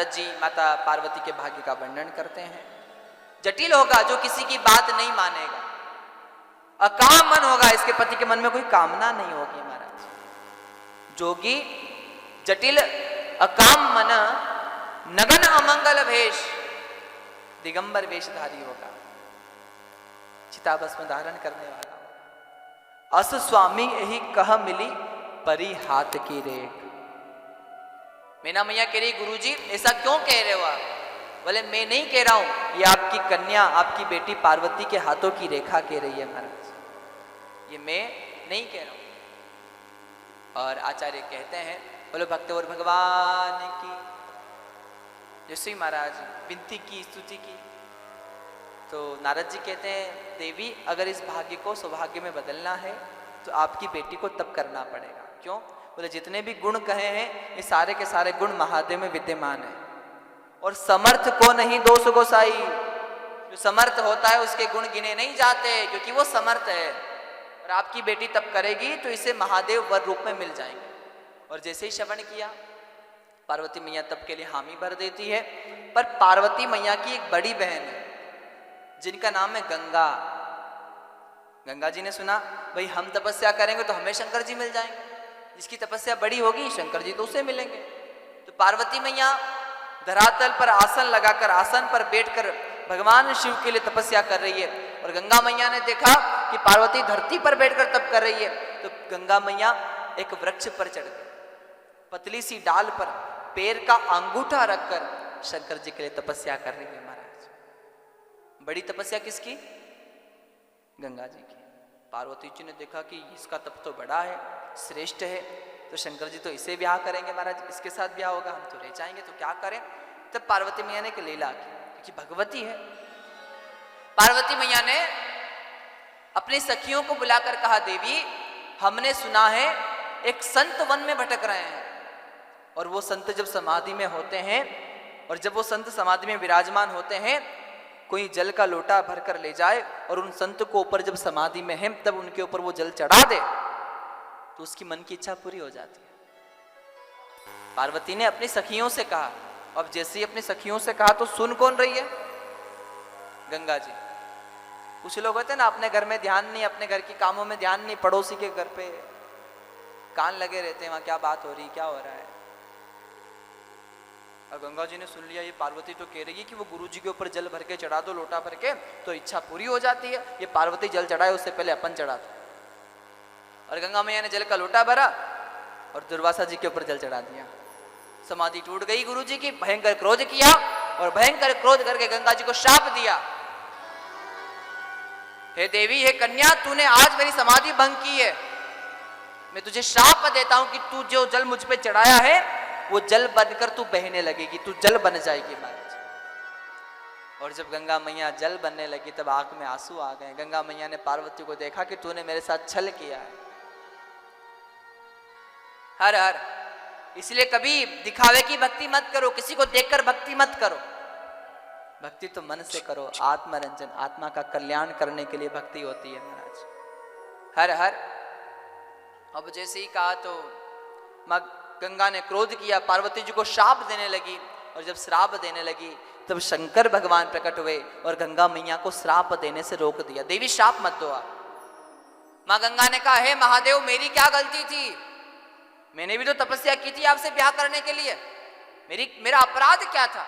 नारद जी माता पार्वती के भाग्य का वर्णन करते हैं। जटिल होगा जो किसी की बात नहीं मानेगा, अकाम मन होगा, इसके पति के मन में कोई कामना नहीं होगी महाराज। जोगी जटिल अकाम मन, नगन अमंगल भेष, दिगंबर वेशधारी होगा, चिताभस्म धारण करने वाला। अस स्वामी यही कह मिली परी हाथ की रेख। मीना मैया कह रही गुरुजी ऐसा क्यों कह रहे हो आप? बोले मैं नहीं कह रहा हूं, ये आपकी कन्या आपकी बेटी पार्वती के हाथों की रेखा कह रही है महाराज, ये मैं नहीं कह रहा हूं। और आचार्य कहते हैं बोलो भक्त और भगवान की जैसे ही महाराज विनती की, स्तुति की, तो नारद जी कहते हैं देवी अगर इस भाग्य को सौभाग्य में बदलना है तो आपकी बेटी को तब करना पड़ेगा। क्यों? बोले जितने भी गुण कहे हैं ये सारे के सारे गुण महादेव में विद्यमान है, और समर्थ को नहीं दोष गोसाई, जो समर्थ होता है उसके गुण गिने नहीं जाते क्योंकि वो समर्थ है। और आपकी बेटी तब करेगी तो इसे महादेव वर रूप में मिल जाएंगे। और जैसे ही श्रवण किया पार्वती मैया तब के लिए हामी भर देती है। पर पार्वती मैया की एक बड़ी बहन है जिनका नाम है गंगा। गंगा जी ने सुना भाई हम तपस्या करेंगे तो हमें शंकर जी मिल जाएंगे, जिसकी तपस्या बड़ी होगी शंकर जी तो उसे मिलेंगे। तो पार्वती मैया धरातल पर आसन लगाकर, आसन पर बैठकर भगवान शिव के लिए तपस्या कर रही है। और गंगा मैया ने देखा कि पार्वती धरती पर बैठकर तप कर रही है, तो गंगा मैया एक वृक्ष पर चढ़ गई, पतली सी डाल पर पैर का अंगूठा रखकर शंकर जी के लिए तपस्या कर रही है महाराज। बड़ी तपस्या किसकी? गंगा जी की। पार्वती जी ने देखा कि इसका तप तो बड़ा है, श्रेष्ठ है, तो शंकर जी तो इसे ब्याह करेंगे महाराज, इसके साथ ब्याह होगा, हम तो रह जाएंगे, तो क्या करें? तब पार्वती मैया ने एक लीला की, क्योंकि भगवती है। पार्वती मैया ने अपनी सखियों को बुलाकर कहा देवी हमने सुना है एक संत वन में भटक रहे हैं, और वो संत जब समाधि में होते हैं, और जब वो संत समाधि में विराजमान होते हैं, कोई जल का लोटा भरकर ले जाए और उन संत को ऊपर जब समाधि में है तब उनके ऊपर वो जल चढ़ा दे तो उसकी मन की इच्छा पूरी हो जाती है। पार्वती ने अपनी सखियों से कहा। अब जैसे ही अपनी सखियों से कहा तो सुन कौन रही है? गंगा जी। कुछ लोग होते हैं ना अपने घर में ध्यान नहीं, अपने घर के कामों में ध्यान नहीं, पड़ोसी के घर पे कान लगे रहते हैं, वहां क्या बात हो रही, क्या हो रहा है। और गंगा जी ने सुन लिया ये पार्वती तो कह रही है कि वो गुरु जी के ऊपर जल भर के चढ़ा दो, लोटा भर के, तो इच्छा पूरी हो जाती है। ये पार्वती जल चढ़ाए उससे पहले अपन चढ़ा दो। और गंगा मैया ने जल का लोटा भरा और दुर्वासा जी के ऊपर जल चढ़ा दिया। समाधि टूट गई गुरु जी की। भयंकर क्रोध किया और भयंकर क्रोध करके गंगा जी को शाप दिया, हे देवी, हे कन्या, तूने आज मेरी समाधि भंग की है, मैं तुझे श्राप देता हूं कि तू जो जल मुझ पे चढ़ाया है वो जल बनकर तू बहने लगेगी, तू जल बन जाएगी महाराज। और जब गंगा मैया जल बनने लगी तब आंख में आंसू आ गए। गंगा मैया ने पार्वती को देखा कि तूने मेरे साथ छल किया है। हर हर। इसलिए कभी दिखावे की भक्ति मत करो, किसी को देखकर भक्ति मत करो। भक्ति तो मन से करो, आत्मरंजन, आत्मा का कल्याण करने के लिए भक्ति होती है महाराज। हर हर। अब जैसे ही कहा तो मां गंगा ने क्रोध किया, पार्वती जी को श्राप देने लगी। और जब श्राप देने लगी तब शंकर भगवान प्रकट हुए और गंगा मैया को श्राप देने से रोक दिया। देवी श्राप मत दो आप। मां गंगा ने कहा, हे महादेव, मेरी क्या गलती थी? मैंने भी तो तपस्या की थी आपसे ब्याह करने के लिए, मेरा अपराध क्या था?